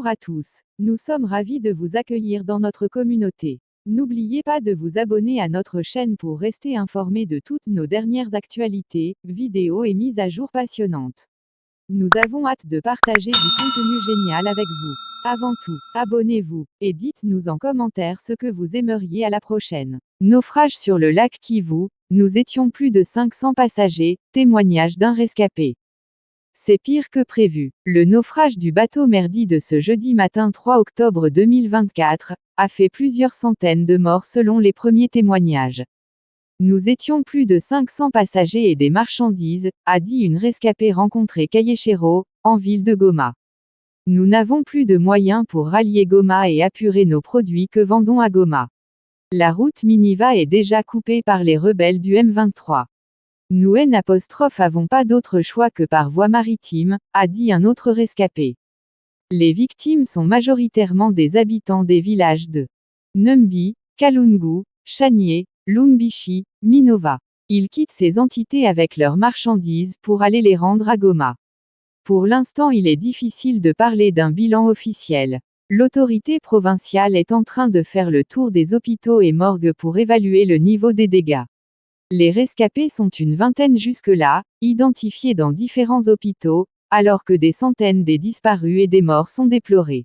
Bonjour à tous. Nous sommes ravis de vous accueillir dans notre communauté. N'oubliez pas de vous abonner à notre chaîne pour rester informé de toutes nos dernières actualités, vidéos et mises à jour passionnantes. Nous avons hâte de partager du contenu génial avec vous. Avant tout, abonnez-vous, et dites-nous en commentaire ce que vous aimeriez à la prochaine. Naufrage sur le lac Kivu, nous étions plus de 500 passagers, témoignage d'un rescapé. C'est pire que prévu. Le naufrage du bateau Merdi de ce jeudi matin 3 octobre 2024 a fait plusieurs centaines de morts selon les premiers témoignages. Nous étions plus de 500 passagers et des marchandises, a dit une rescapée rencontrée Kayeshiro, en ville de Goma. Nous n'avons plus de moyens pour rallier Goma et apurer nos produits que vendons à Goma. La route Miniva est déjà coupée par les rebelles du M23. Nous n'avons pas d'autre choix que par voie maritime, a dit un autre rescapé. Les victimes sont majoritairement des habitants des villages de Numbi, Kalungu, Chanier, Lumbishi, Minova. Ils quittent ces entités avec leurs marchandises pour aller les rendre à Goma. Pour l'instant, il est difficile de parler d'un bilan officiel. L'autorité provinciale est en train de faire le tour des hôpitaux et morgues pour évaluer le niveau des dégâts. Les rescapés sont une vingtaine jusque-là, identifiés dans différents hôpitaux, alors que des centaines des disparus et des morts sont déplorés.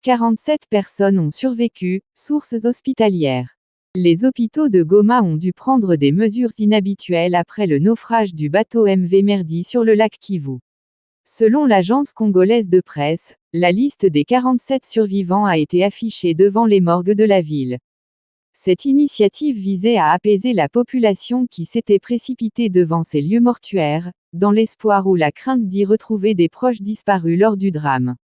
« 47 personnes ont survécu, sources hospitalières. Les hôpitaux de Goma ont dû prendre des mesures inhabituelles après le naufrage du bateau MV Merdi sur le lac Kivu. Selon l'agence congolaise de presse, la liste des 47 survivants a été affichée devant les morgues de la ville. Cette initiative visait à apaiser la population qui s'était précipitée devant ces lieux mortuaires, dans l'espoir ou la crainte d'y retrouver des proches disparus lors du drame.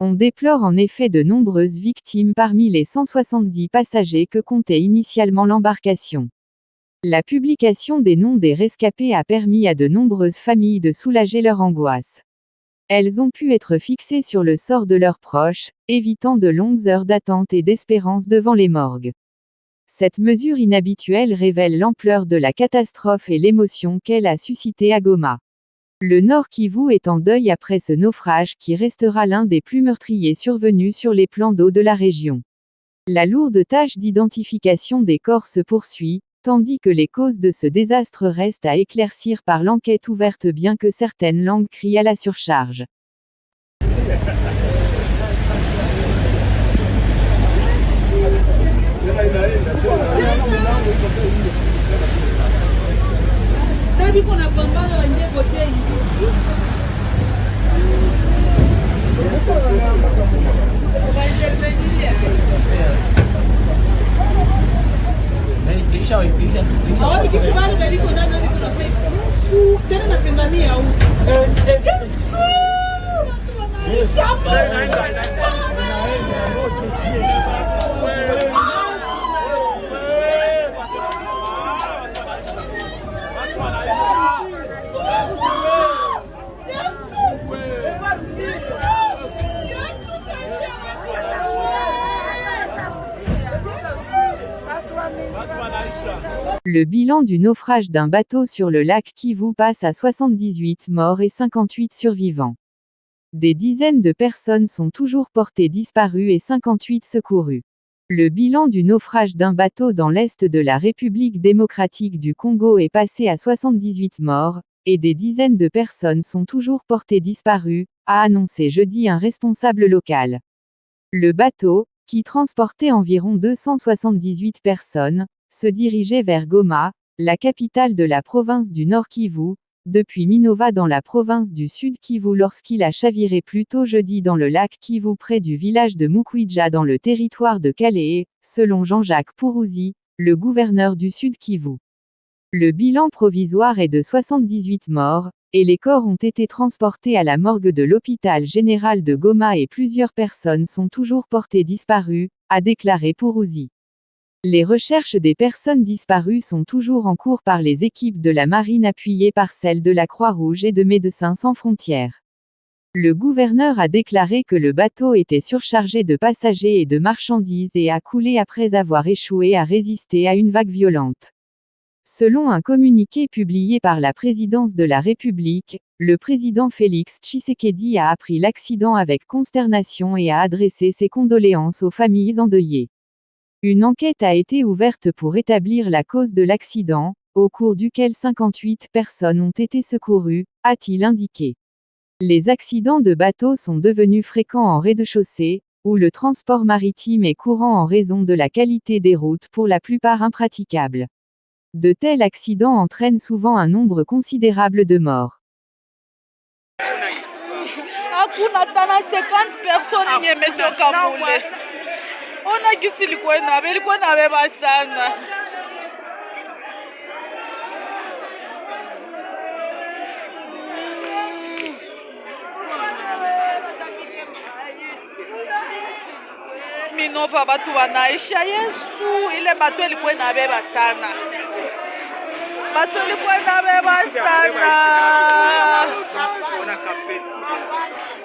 On déplore en effet de nombreuses victimes parmi les 170 passagers que comptait initialement l'embarcation. La publication des noms des rescapés a permis à de nombreuses familles de soulager leur angoisse. Elles ont pu être fixées sur le sort de leurs proches, évitant de longues heures d'attente et d'espérance devant les morgues. Cette mesure inhabituelle révèle l'ampleur de la catastrophe et l'émotion qu'elle a suscitée à Goma. Le Nord Kivu est en deuil après ce naufrage qui restera l'un des plus meurtriers survenus sur les plans d'eau de la région. La lourde tâche d'identification des corps se poursuit, tandis que les causes de ce désastre restent à éclaircir par l'enquête ouverte bien que certaines langues crient à la surcharge. Le bilan du naufrage d'un bateau sur le lac Kivu passe à 78 morts et 58 survivants. Des dizaines de personnes sont toujours portées disparues et 58 secourues. Le bilan du naufrage d'un bateau dans l'est de la République démocratique du Congo est passé à 78 morts, et des dizaines de personnes sont toujours portées disparues, a annoncé jeudi un responsable local. Le bateau, qui transportait environ 278 personnes, se dirigeait vers Goma, la capitale de la province du Nord Kivu, depuis Minova dans la province du Sud Kivu lorsqu'il a chaviré plus tôt jeudi dans le lac Kivu près du village de Mukwija dans le territoire de Kalehe, selon Jean-Jacques Puruzi, le gouverneur du Sud Kivu. Le bilan provisoire est de 78 morts, et les corps ont été transportés à la morgue de l'hôpital général de Goma et plusieurs personnes sont toujours portées disparues, a déclaré Puruzi. Les recherches des personnes disparues sont toujours en cours par les équipes de la marine appuyées par celles de la Croix-Rouge et de Médecins sans frontières. Le gouverneur a déclaré que le bateau était surchargé de passagers et de marchandises et a coulé après avoir échoué à résister à une vague violente. Selon un communiqué publié par la présidence de la République, le président Félix Tshisekedi a appris l'accident avec consternation et a adressé ses condoléances aux familles endeuillées. Une enquête a été ouverte pour établir la cause de l'accident, au cours duquel 58 personnes ont été secourues, a-t-il indiqué. Les accidents de bateaux sont devenus fréquents en rez-de-chaussée, où le transport maritime est courant en raison de la qualité des routes pour la plupart impraticables. De tels accidents entraînent souvent un nombre considérable de morts. Hakuna tana 50 personnes nye metoka mule. Ona gisi ilikuwa inabeba sana. Minova batu wanaisha Yesu, ile batu ilikuwa inabeba sana. Batu ilikuwa inabeba sana.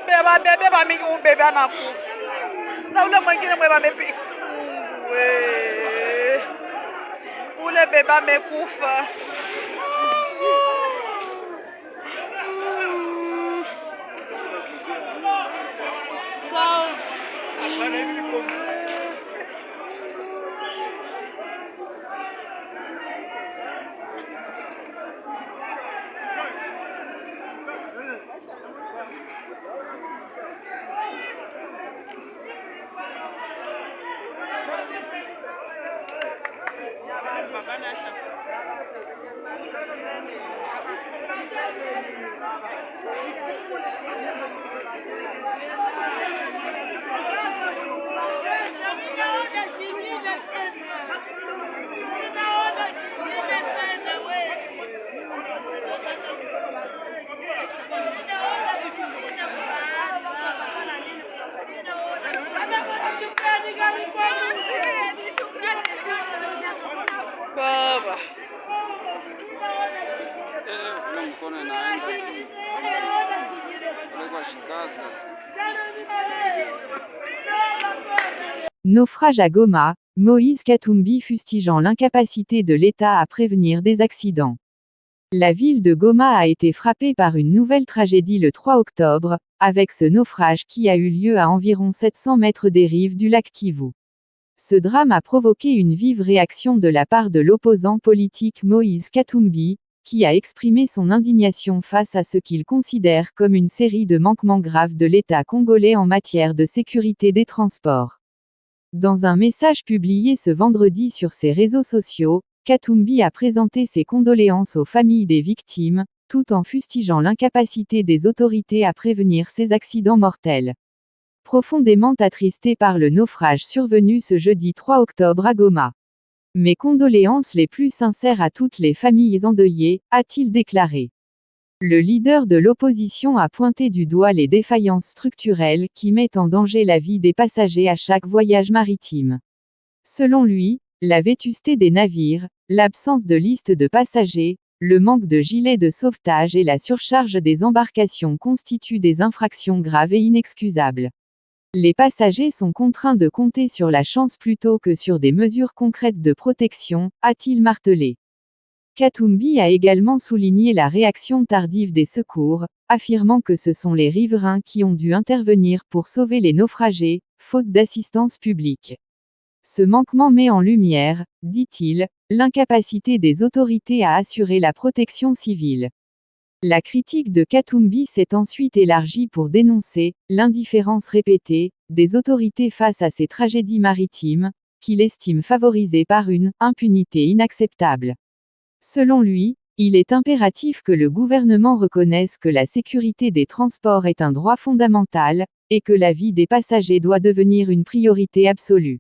Beba bebe ba mingi ubebe anakufa. Na ule mwingine mweba mepi. Ule beba mekufa. Baba. Mkono inaenda kwa shikaza. Naufrage à Goma, Moïse Katumbi fustigeant l'incapacité de l'État à prévenir des accidents. La ville de Goma a été frappée par une nouvelle tragédie le 3 octobre, avec ce naufrage qui a eu lieu à environ 700 mètres des rives du lac Kivu. Ce drame a provoqué une vive réaction de la part de l'opposant politique Moïse Katumbi, qui a exprimé son indignation face à ce qu'il considère comme une série de manquements graves de l'État congolais en matière de sécurité des transports. Dans un message publié ce vendredi sur ses réseaux sociaux, Katumbi a présenté ses condoléances aux familles des victimes, tout en fustigeant l'incapacité des autorités à prévenir ces accidents mortels. Profondément attristé par le naufrage survenu ce jeudi 3 octobre à Goma. Mes condoléances les plus sincères à toutes les familles endeuillées, a-t-il déclaré. Le leader de l'opposition a pointé du doigt les défaillances structurelles qui mettent en danger la vie des passagers à chaque voyage maritime. Selon lui, la vétusté des navires, l'absence de liste de passagers, le manque de gilets de sauvetage et la surcharge des embarcations constituent des infractions graves et inexcusables. Les passagers sont contraints de compter sur la chance plutôt que sur des mesures concrètes de protection, a-t-il martelé. Katumbi a également souligné la réaction tardive des secours, affirmant que ce sont les riverains qui ont dû intervenir pour sauver les naufragés, faute d'assistance publique. Ce manquement met en lumière, dit-il, l'incapacité des autorités à assurer la protection civile. La critique de Katumbi s'est ensuite élargie pour dénoncer l'indifférence répétée des autorités face à ces tragédies maritimes, qu'il estime favorisées par une impunité inacceptable. Selon lui, il est impératif que le gouvernement reconnaisse que la sécurité des transports est un droit fondamental, et que la vie des passagers doit devenir une priorité absolue.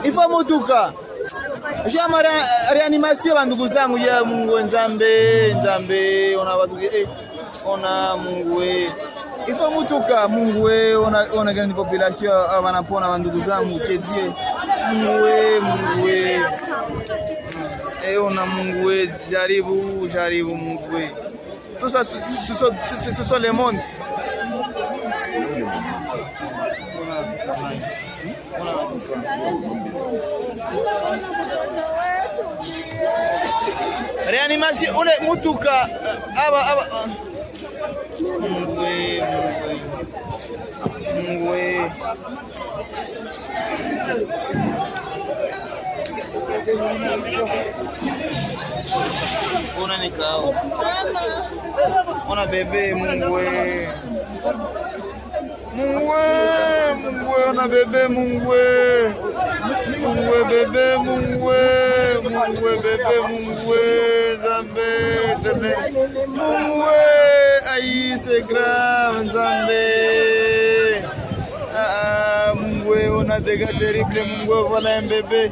Il faut motuka. Jama reanimation bandugu zangu ya Mungu nzambe ona watu ona Mungu il faut mutuka Mungu ona grande population wanapona bandugu zangu chedie Mungu ona Mungu jaribu Mungu tout ça ce sont les mondes. Reanimation ule mutuka aba Mungu ona nikao ona bebe Mungu ona bebe Mungu Zambe Mungu aïe c'est grave Zambe Mungu on a des gars terribles Mungu voilà un bébé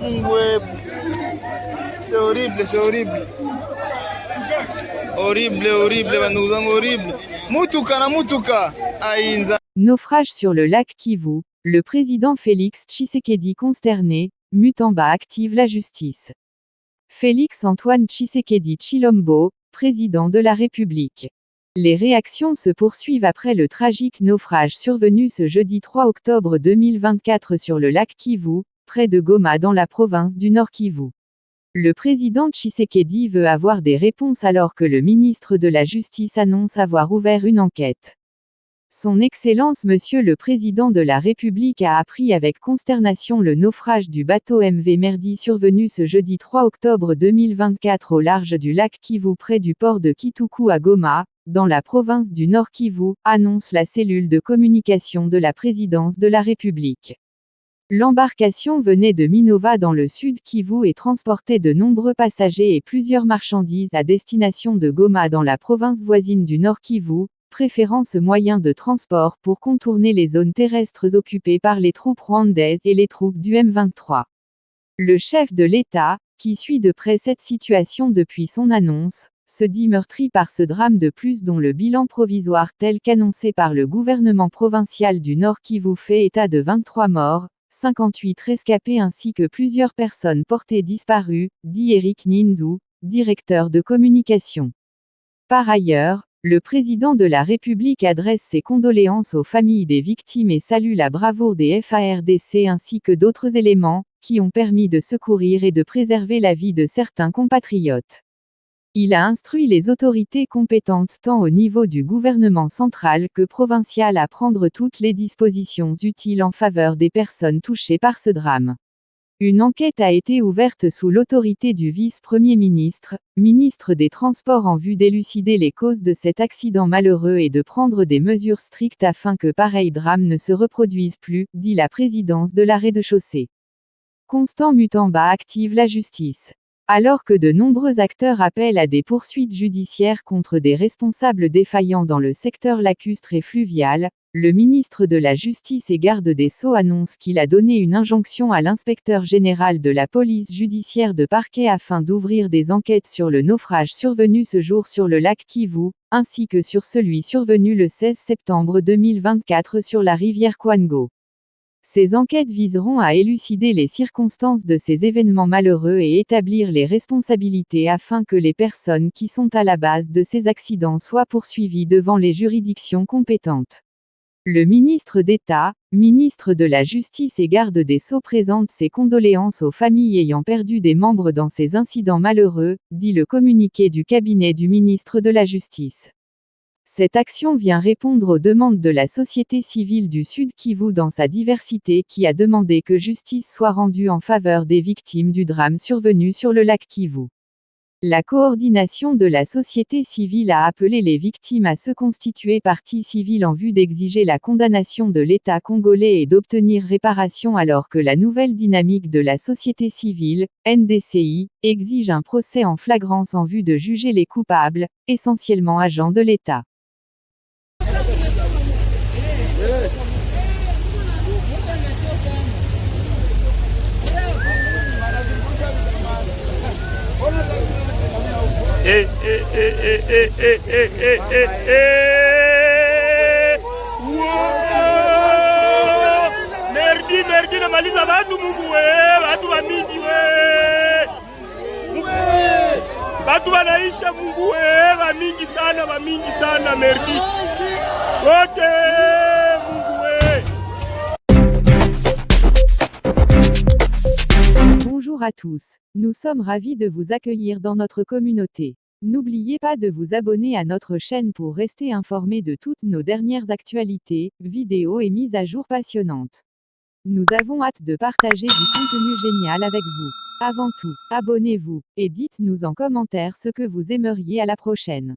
Mungu c'est horrible horrible mutuka aïe. Naufrage sur le lac Kivu, le président Félix Tshisekedi consterné, Mutamba active la justice. Félix Antoine Tshisekedi Tshilombo, président de la République. Les réactions se poursuivent après le tragique naufrage survenu ce jeudi 3 octobre 2024 sur le lac Kivu, près de Goma dans la province du Nord Kivu. Le président Tshisekedi veut avoir des réponses alors que le ministre de la Justice annonce avoir ouvert une enquête. Son Excellence Monsieur le Président de la République a appris avec consternation le naufrage du bateau MV Merdi survenu ce jeudi 3 octobre 2024 au large du lac Kivu près du port de Kituku à Goma, dans la province du Nord Kivu, annonce la cellule de communication de la présidence de la République. L'embarcation venait de Minova dans le sud Kivu et transportait de nombreux passagers et plusieurs marchandises à destination de Goma dans la province voisine du Nord Kivu, préférant ce moyen de transport pour contourner les zones terrestres occupées par les troupes rwandaises et les troupes du M23. Le chef de l'État, qui suit de près cette situation depuis son annonce, se dit meurtri par ce drame de plus dont le bilan provisoire tel qu'annoncé par le gouvernement provincial du Nord Kivu fait état de 23 morts, 58 rescapés ainsi que plusieurs personnes portées disparues, dit Eric Nindou, directeur de communication. Par ailleurs, le président de la République adresse ses condoléances aux familles des victimes et salue la bravoure des FARDC ainsi que d'autres éléments, qui ont permis de secourir et de préserver la vie de certains compatriotes. Il a instruit les autorités compétentes tant au niveau du gouvernement central que provincial à prendre toutes les dispositions utiles en faveur des personnes touchées par ce drame. Une enquête a été ouverte sous l'autorité du vice-premier ministre, ministre des Transports en vue d'élucider les causes de cet accident malheureux et de prendre des mesures strictes afin que pareil drame ne se reproduise plus, dit la présidence de la rez-de-chaussée. Constant Mutamba active la justice. Alors que de nombreux acteurs appellent à des poursuites judiciaires contre des responsables défaillants dans le secteur lacustre et fluvial, le ministre de la Justice et garde des Sceaux annonce qu'il a donné une injonction à l'inspecteur général de la police judiciaire de parquet afin d'ouvrir des enquêtes sur le naufrage survenu ce jour sur le lac Kivu, ainsi que sur celui survenu le 16 septembre 2024 sur la rivière Kwango. Ces enquêtes viseront à élucider les circonstances de ces événements malheureux et établir les responsabilités afin que les personnes qui sont à la base de ces accidents soient poursuivies devant les juridictions compétentes. Le ministre d'État, ministre de la Justice et garde des Sceaux présente ses condoléances aux familles ayant perdu des membres dans ces incidents malheureux, dit le communiqué du cabinet du ministre de la Justice. Cette action vient répondre aux demandes de la société civile du Sud Kivu dans sa diversité qui a demandé que justice soit rendue en faveur des victimes du drame survenu sur le lac Kivu. La coordination de la société civile a appelé les victimes à se constituer partie civile en vue d'exiger la condamnation de l'État congolais et d'obtenir réparation alors que la nouvelle dynamique de la société civile, NDCI, exige un procès en flagrance en vue de juger les coupables, essentiellement agents de l'État. Merdi namaliza watu Mungu watu wa mingi watu wanaisha Mungu wa mingi sana merdi wote Mungu Bonjour à tous. Nous sommes ravis de vous accueillir dans notre communauté. N'oubliez pas de vous abonner à notre chaîne pour rester informé de toutes nos dernières actualités, vidéos et mises à jour passionnantes. Nous avons hâte de partager du contenu génial avec vous. Avant tout, abonnez-vous, et dites-nous en commentaire ce que vous aimeriez à la prochaine.